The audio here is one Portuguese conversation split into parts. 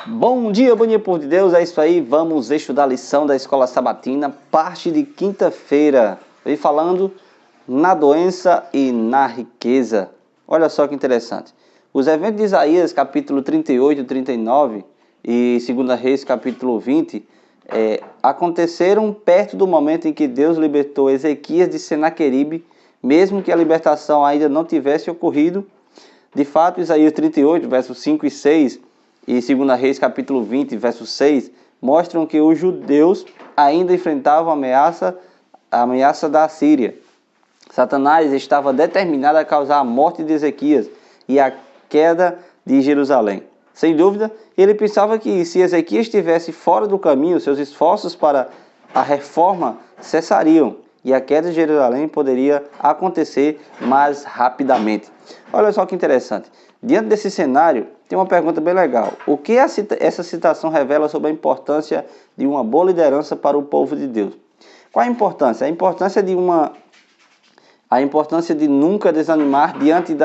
Bom dia, povo de Deus, é isso aí, vamos estudar a lição da Escola Sabatina, parte de quinta-feira, vem falando na doença e na riqueza. Olha só que interessante, os eventos de Isaías, capítulo 38, 39 e 2 Reis, capítulo 20, aconteceram perto do momento em que Deus libertou Ezequias de Senaqueribe, mesmo que a libertação ainda não tivesse ocorrido. De fato, Isaías 38, versos 5 e 6 e 2 Reis, capítulo 20, verso 6, mostram que os judeus ainda enfrentavam a ameaça da Assíria. Satanás estava determinado a causar a morte de Ezequias e a queda de Jerusalém. Sem dúvida, ele pensava que se Ezequias estivesse fora do caminho, seus esforços para a reforma cessariam e a queda de Jerusalém poderia acontecer mais rapidamente. Olha só que interessante. Diante desse cenário, tem uma pergunta bem legal. O que essa citação revela sobre a importância de uma boa liderança para o povo de Deus? Qual a importância? A importância de nunca desanimar diante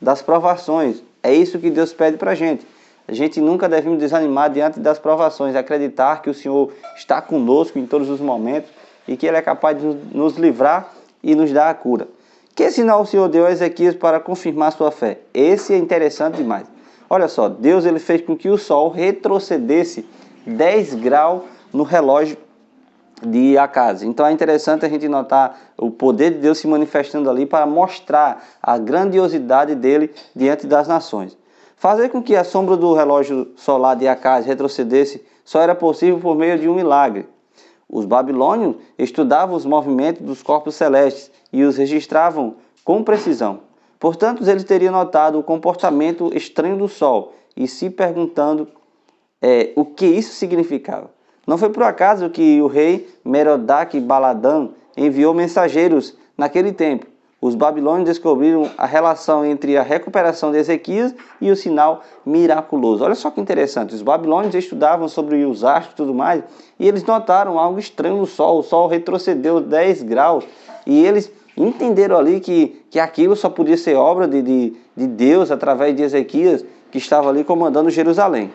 das provações. É isso que Deus pede para a gente. A gente nunca deve desanimar diante das provações, acreditar que o Senhor está conosco em todos os momentos e que Ele é capaz de nos livrar e nos dar a cura. Que sinal o Senhor deu a Ezequias para confirmar sua fé? Esse é interessante demais. Olha só, Deus ele fez com que o sol retrocedesse 10 graus no relógio de Acaz. Então é interessante a gente notar o poder de Deus se manifestando ali para mostrar a grandiosidade dele diante das nações. Fazer com que a sombra do relógio solar de Acaz retrocedesse só era possível por meio de um milagre. Os babilônios estudavam os movimentos dos corpos celestes e os registravam com precisão. Portanto, eles teriam notado o comportamento estranho do sol e se perguntando o que isso significava. Não foi por acaso que o rei Merodach-Baladã enviou mensageiros naquele tempo. Os babilônios descobriram a relação entre a recuperação de Ezequias e o sinal miraculoso. Olha só que interessante, os babilônios estudavam sobre os astros e tudo mais, e eles notaram algo estranho no sol. O sol retrocedeu 10 graus, e eles entenderam ali que aquilo só podia ser obra de Deus através de Ezequias, que estava ali comandando Jerusalém.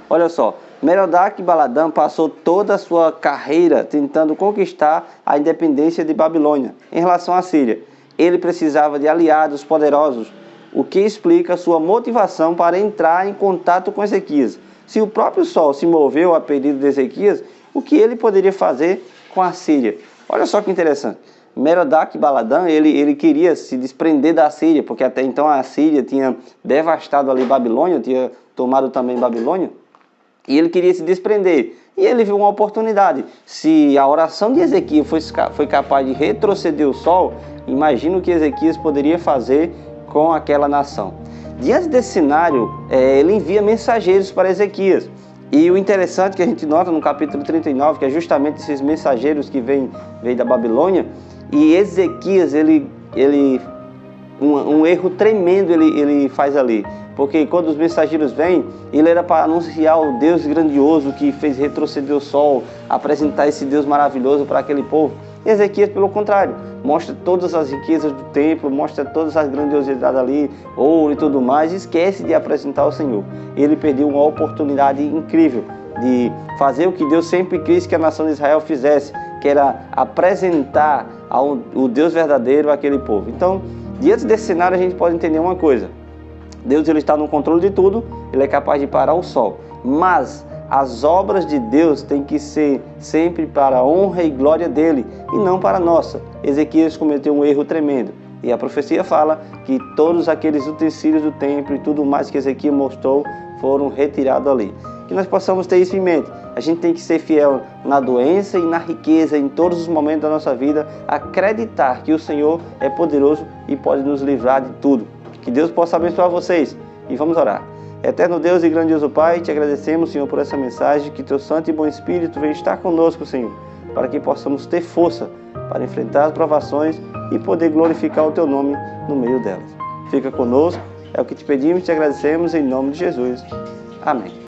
Olha só, Merodach-Baladã passou toda a sua carreira tentando conquistar a independência de Babilônia em relação à Síria. Ele precisava de aliados poderosos, o que explica sua motivação para entrar em contato com Ezequias. Se o próprio sol se moveu a pedido de Ezequias, o que ele poderia fazer com a Síria? Olha só que interessante. Merodach-Baladã, ele queria se desprender da Síria, porque até então a Síria tinha devastado ali Babilônia, tinha tomado também Babilônia. E ele queria se desprender. E ele viu uma oportunidade. Se a oração de Ezequias foi capaz de retroceder o sol, imagina o que Ezequias poderia fazer com aquela nação. Diante desse cenário, ele envia mensageiros para Ezequias. E o interessante que a gente nota no capítulo 39, que é justamente esses mensageiros que vêm da Babilônia, e Ezequias, um erro tremendo ele faz ali. Porque quando os mensageiros vêm, ele era para anunciar o Deus grandioso que fez retroceder o sol, apresentar esse Deus maravilhoso para aquele povo. Ezequias, pelo contrário, mostra todas as riquezas do templo, mostra todas as grandiosidades ali, ouro e tudo mais, e esquece de apresentar o Senhor. Ele perdeu uma oportunidade incrível de fazer o que Deus sempre quis que a nação de Israel fizesse, que era apresentar o Deus verdadeiro àquele povo. Então, diante desse cenário, a gente pode entender uma coisa. Deus ele está no controle de tudo, ele é capaz de parar o sol. Mas as obras de Deus têm que ser sempre para a honra e glória dele, e não para a nossa. Ezequias cometeu um erro tremendo. E a profecia fala que todos aqueles utensílios do templo e tudo mais que Ezequias mostrou foram retirados ali. Que nós possamos ter isso em mente. A gente tem que ser fiel na doença e na riqueza, em todos os momentos da nossa vida, acreditar que o Senhor é poderoso e pode nos livrar de tudo. Que Deus possa abençoar vocês e vamos orar. Eterno Deus e grandioso Pai, te agradecemos, Senhor, por essa mensagem, que teu santo e bom Espírito venha estar conosco, Senhor, para que possamos ter força para enfrentar as provações e poder glorificar o teu nome no meio delas. Fica conosco, é o que te pedimos e te agradecemos em nome de Jesus. Amém.